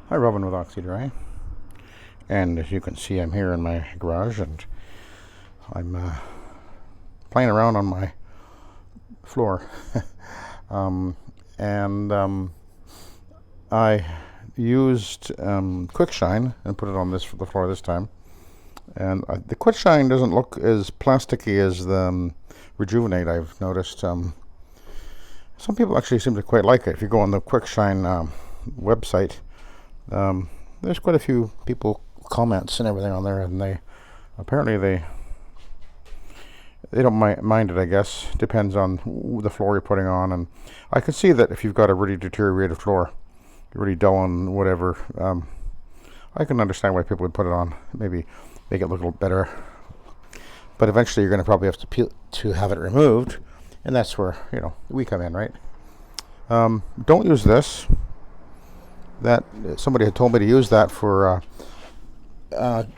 Hi, Robin with Oxy-Dry, and as you can see, I'm here in my garage, and I'm playing around on my floor. and I used Quick Shine and put it on the floor this time. And the Quick Shine doesn't look as plasticky as the Rejuvenate, I've noticed. Some people actually seem to quite like it. If you go on the Quick Shine website, there's quite a few people comments and everything on there, and they don't mind it, I guess. Depends on the floor you're putting on, and I can see that if you've got a really deteriorated floor, really dull and whatever, I can understand why people would put it on. Maybe make it look a little better. But eventually, you're going to probably have to have it removed, and that's where we come in, right? Don't use this. That somebody had told me to use that for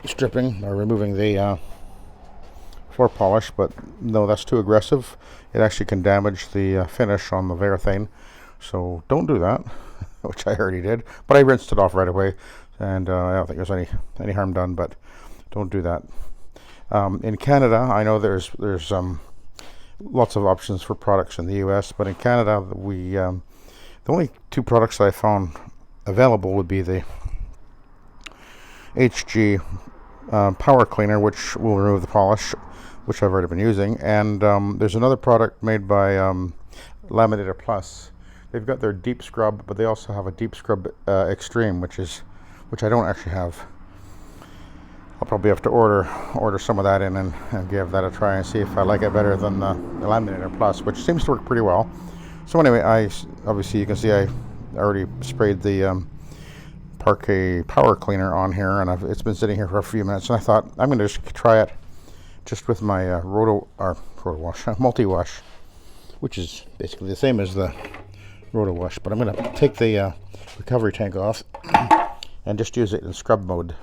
stripping or removing the floor polish, but no, that's too aggressive. It actually can damage the finish on the Varathane, so don't do that. Which I already did, but I rinsed it off right away, and I don't think there's any harm done. But don't do that. In Canada, I know there's lots of options for products in the U.S., but in Canada, the only two products that I found available would be the HG power cleaner, which will remove the polish, which I've already been using, and there's another product made by Laminator Plus. They've got their deep scrub, but they also have a deep scrub extreme, which I don't actually have. I'll probably have to order some of that in and give that a try and see if I like it better than the Laminator Plus, which seems to work pretty well. So anyway, obviously you can see I already sprayed the Parquet power cleaner on here, and it's been sitting here for a few minutes, and I thought I'm going to just try it just with my multi wash, which is basically the same as the Roto Wash, but I'm going to take the recovery tank off and just use it in scrub mode,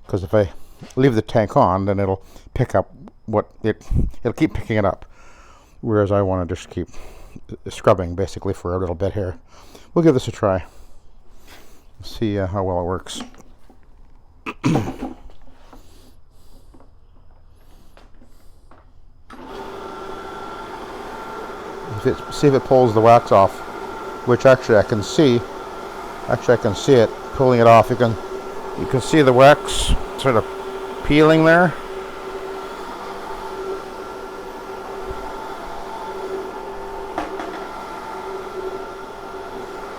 because if I leave the tank on, then it'll pick up it'll keep picking it up, whereas I want to just keep scrubbing basically for a little bit here. We'll give this a try, see how well it works. See if it pulls the wax off, which actually I can see. Actually, I can see it pulling it off. You can see the wax sort of peeling there.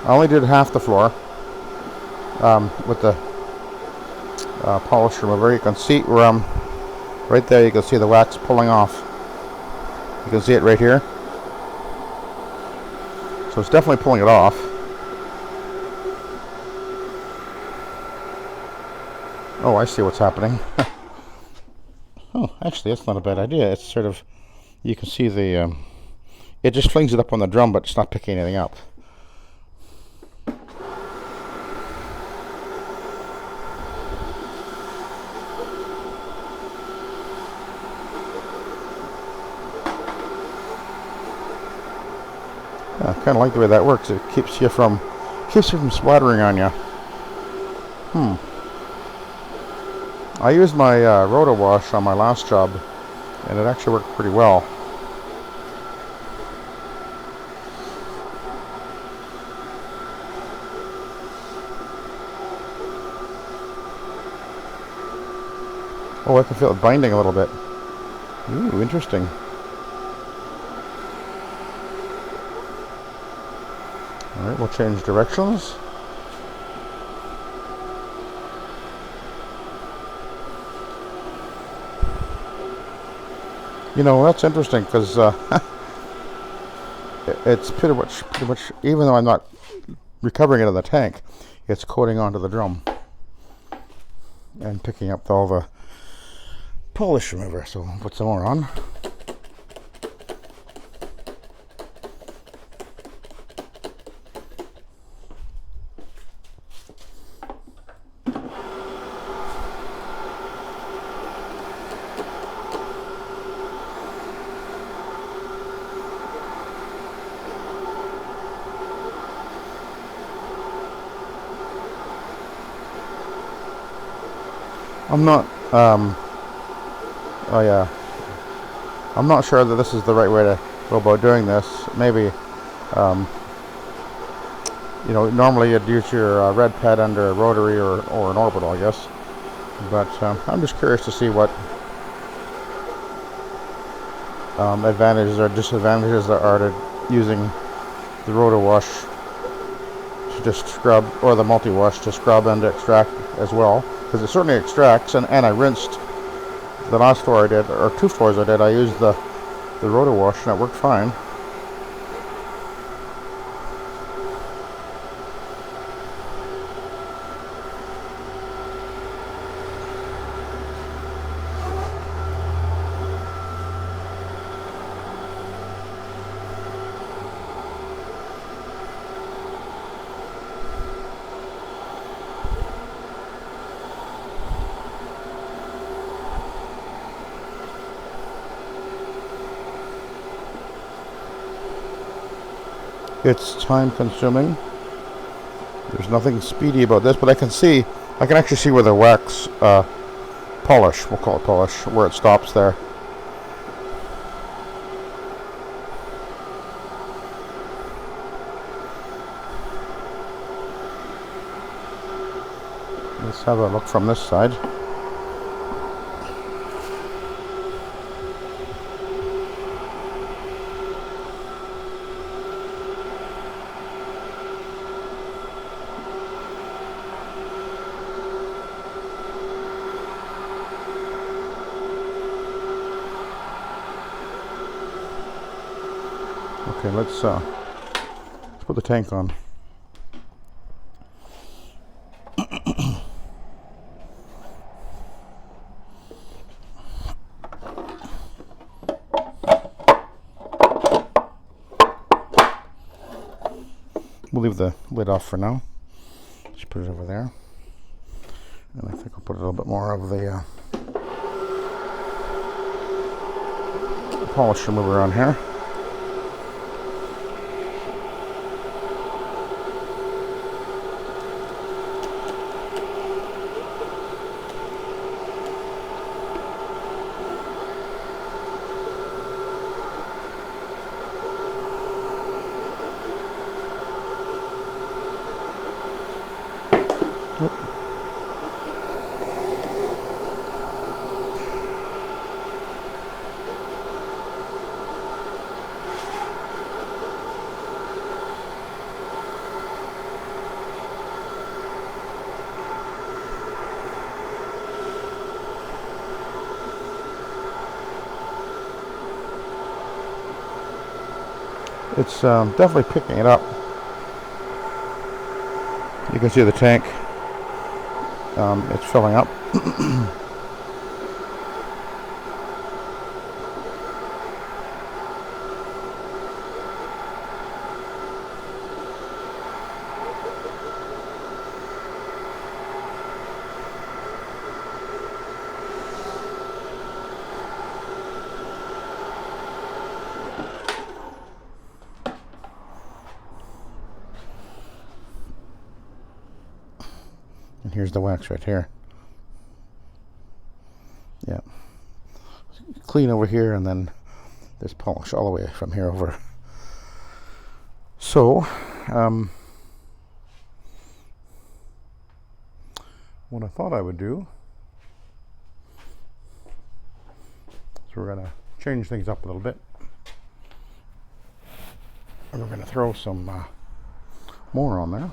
I only did half the floor with the polish remover. You can see where right there. You can see the wax pulling off. You can see it right here. So it's definitely pulling it off. Oh, I see what's happening. Oh, actually, that's not a bad idea. It's sort of, you can see it just flings it up on the drum, but it's not picking anything up. I kind of like the way that works. It keeps you from splattering on you. I used my Roto Wash on my last job, and it actually worked pretty well. Oh, I can feel it binding a little bit. Ooh, interesting. Alright, we'll change directions. That's interesting, because it's pretty much, even though I'm not recovering it in the tank, it's coating onto the drum and picking up all the polish remover. So I'll put some more on. I'm not, oh yeah, I'm not sure that this is the right way to go about doing this. Maybe, normally you'd use your red pad under a rotary or an orbital, I guess. But I'm just curious to see what advantages or disadvantages there are to using the roto wash to just scrub, or the multi-wash to scrub and to extract as well, because it certainly extracts. And I rinsed the last floor I did, or 2 floors I did. I used the roto wash and it worked fine. It's time consuming. There's nothing speedy about this, but I can actually see where the wax polish, we'll call it polish, where it stops there. Let's have a look from this side. Okay, let's put the tank on. We'll leave the lid off for now. Just put it over there. And I think I'll put a little bit more of the polish remover on here. It's definitely picking it up. You can see the tank. It's filling up. And here's the wax right here. Yeah. Clean over here, and then there's polish all the way from here over. So, what I thought I would do is we're going to change things up a little bit. And we're going to throw some more on there.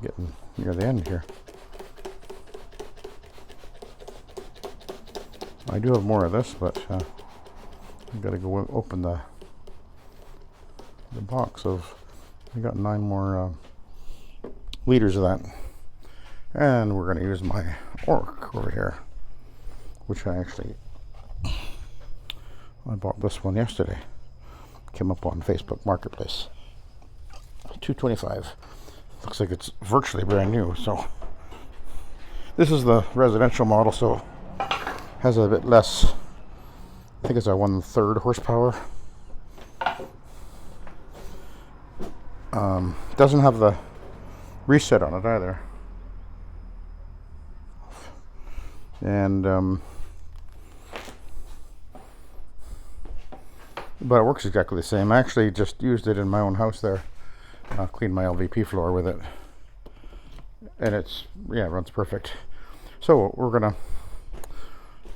Getting near the end here. I do have more of this, but I've got to go open the box of. I got 9 more liters of that, and we're going to use my Oreck over here, which I bought this one yesterday. Came up on Facebook Marketplace. $2.25. Looks like it's virtually brand new. So this is the residential model, so has a bit less. I think it's a 1/3 horsepower. Doesn't have the reset on it either. And but it works exactly the same. I actually just used it in my own house there. Cleaned my LVP floor with it, and it runs perfect. So I'm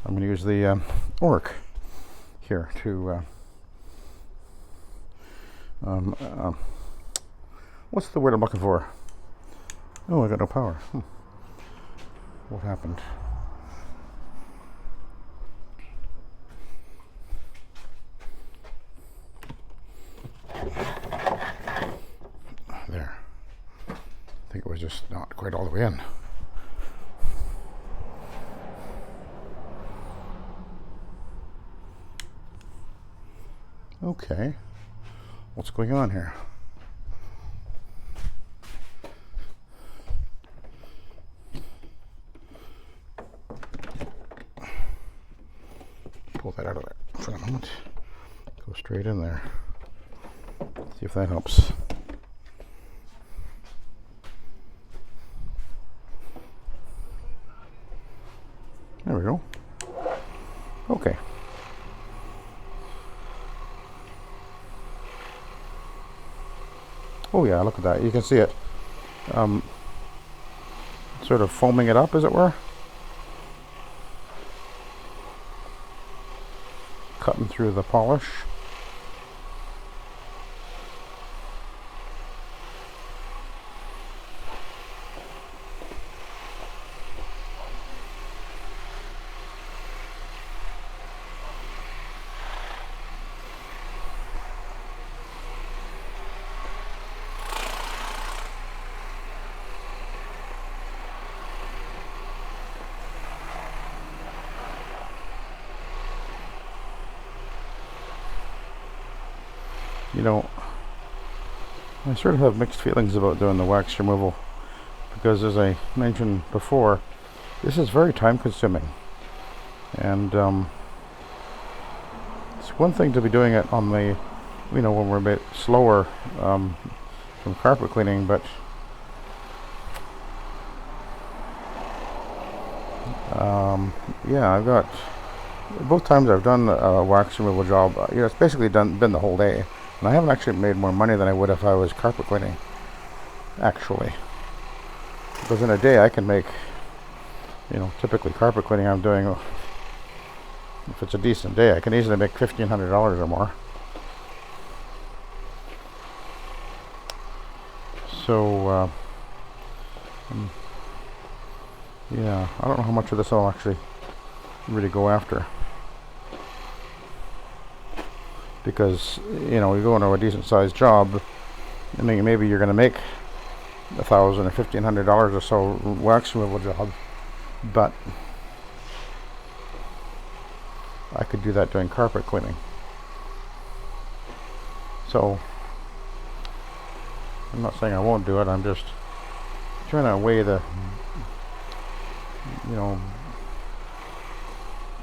gonna use the Oreck here to what's the word I'm looking for? Oh, I got no power. What happened? There. I think it was just not quite all the way in. Okay. What's going on here? Pull that out of there for a moment. Go straight in there. See if that helps. There we go. Okay. Oh yeah, look at that. You can see it sort of foaming it up, as it were. Cutting through the polish. You know, I sort of have mixed feelings about doing the wax removal because, as I mentioned before, this is very time consuming, and it's one thing to be doing it on the, when we're a bit slower from carpet cleaning, but yeah, I've got both times I've done a wax removal job. It's basically been the whole day. And I haven't actually made more money than I would if I was carpet cleaning, actually. Because in a day I can make, typically carpet cleaning I'm doing, if it's a decent day, I can easily make $1,500 or more. So, yeah, I don't know how much of this I'll actually really go after. Because, you go into a decent sized job, I mean, maybe you're going to make $1,000 or $1,500 or so wax removal job, but I could do that doing carpet cleaning. So, I'm not saying I won't do it, I'm just trying to weigh the,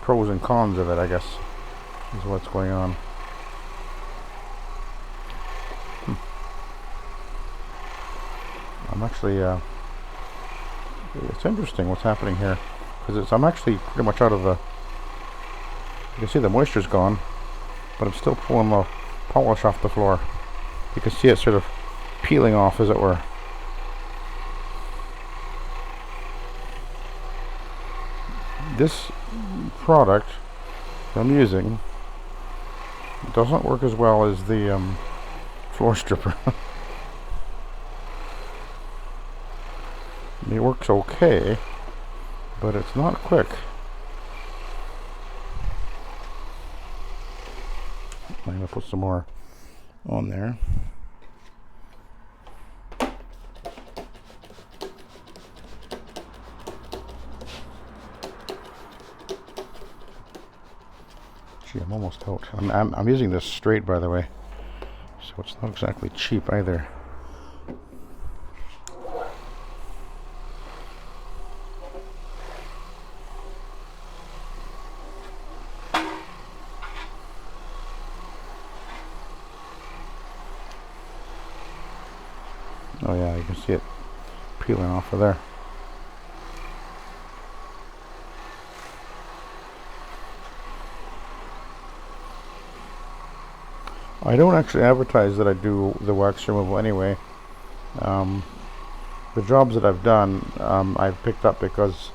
pros and cons of it, I guess, is what's going on. I'm actually, it's interesting what's happening here, because I'm actually pretty much out of the, you can see the moisture's gone, but I'm still pulling the polish off the floor. You can see it sort of peeling off, as it were. This product I'm using doesn't work as well as the floor stripper. It works okay, but it's not quick. I'm going to put some more on there. Gee, I'm almost out. I'm using this straight, by the way, so it's not exactly cheap either. Oh yeah, you can see it peeling off of there. I don't actually advertise that I do the wax removal anyway. The jobs that I've done, I've picked up because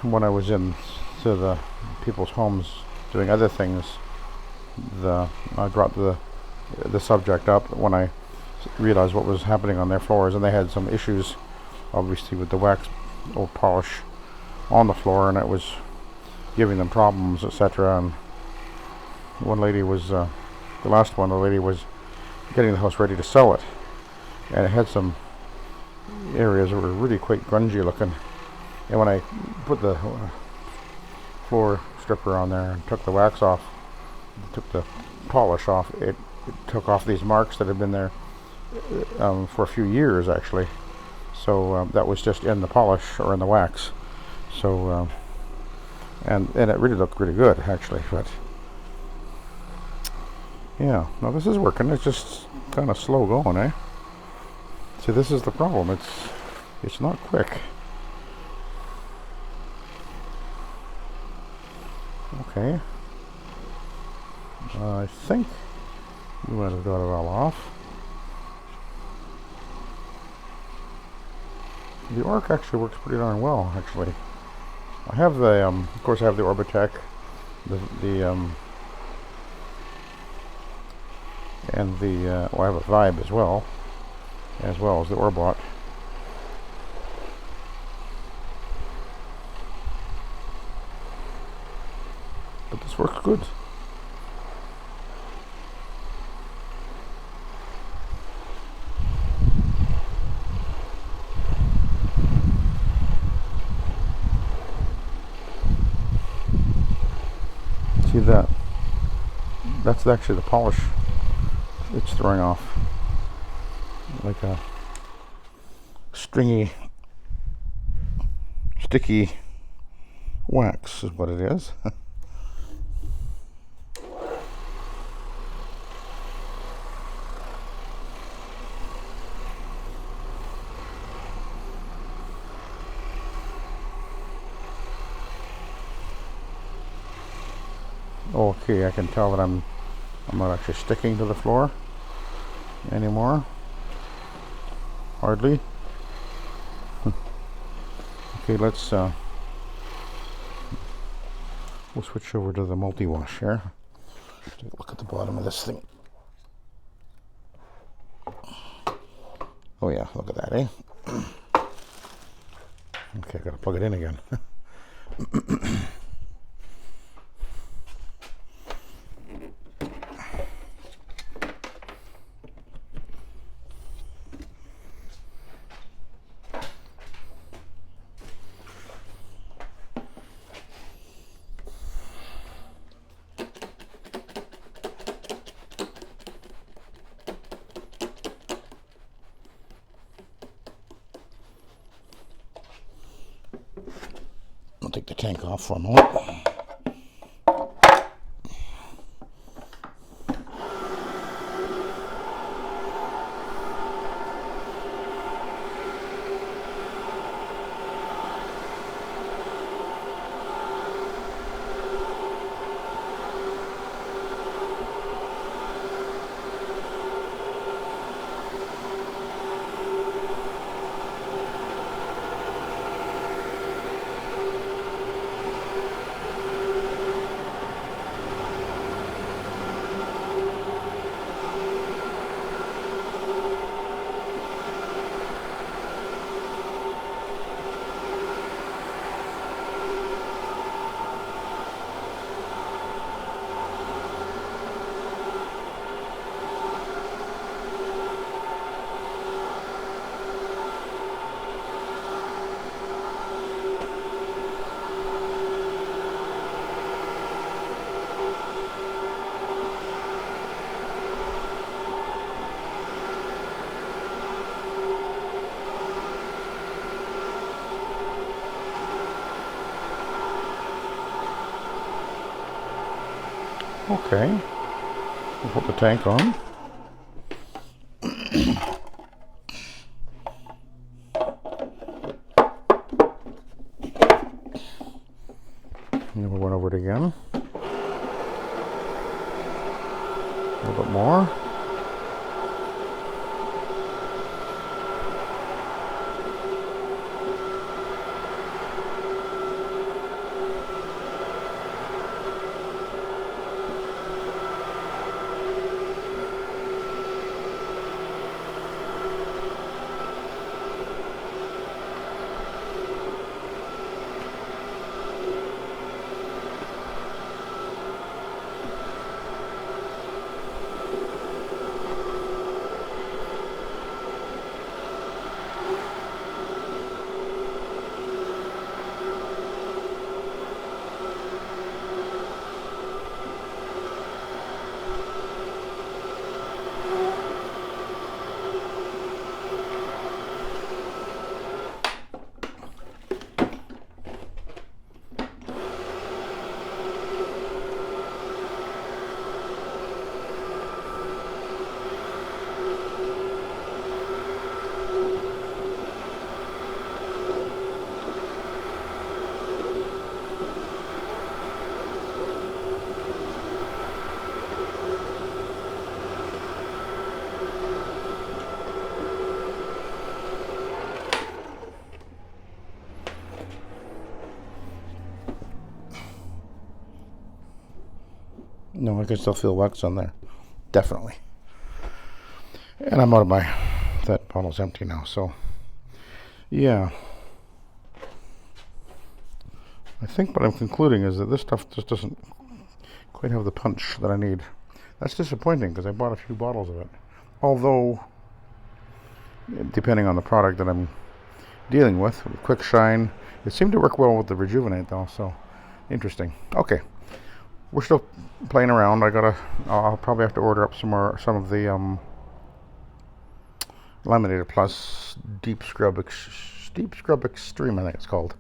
when I was in to the people's homes doing other things, I brought the subject up when I realized what was happening on their floors, and they had some issues, obviously, with the wax or polish on the floor, and it was giving them problems, etc. And one lady was, the last one, the lady was getting the house ready to sell it, and it had some areas that were really quite grungy looking. And when I put the floor stripper on there and took the wax off, took the polish off, it took off these marks that had been there for a few years actually. So that was just in the polish or in the wax. So and it really looked really good actually. But yeah, no, this is working. It's just kind of slow going, eh? See, this is the problem. It's not quick. Okay. I think we might have got it all off. The Oreck actually works pretty darn well, actually. I have the, of course, I have the Orbitech, and the, well, I have a Vibe as well as the Orbot. But this works good. See that? That's actually the polish it's throwing off. Like a stringy, sticky wax is what it is. Okay, I can tell that I'm not actually sticking to the floor anymore. Hardly. Okay, let's we'll switch over to the multi-wash here. Take a look at the bottom of this thing. Oh yeah, look at that, eh? Okay, I gotta plug it in again. I'll take the tank off for a moment. Okay, we'll put the tank on. A little bit more. No, I can still feel wax on there. Definitely. And I'm out of my... That bottle's empty now, so... Yeah. I think what I'm concluding is that this stuff just doesn't quite have the punch that I need. That's disappointing because I bought a few bottles of it. Although, depending on the product that I'm dealing with Quick Shine, it seemed to work well with the Rejuvenate though, so interesting. Okay. We're still playing around. I'll probably have to order up some of the Laminator Plus Deep Scrub Extreme, I think it's called,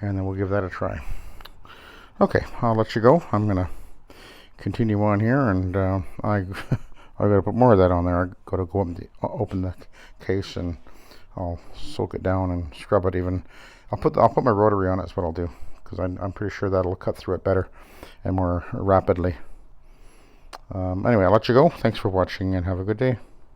and then we'll give that a try. Okay, I'll let you go. I'm gonna continue on here, and I gotta put more of that on there. I gotta go open the case, and I'll soak it down and scrub it. Even I'll put my rotary on it. That's what I'll do, because I'm pretty sure that'll cut through it better and more rapidly. Anyway, I'll let you go. Thanks for watching and have a good day.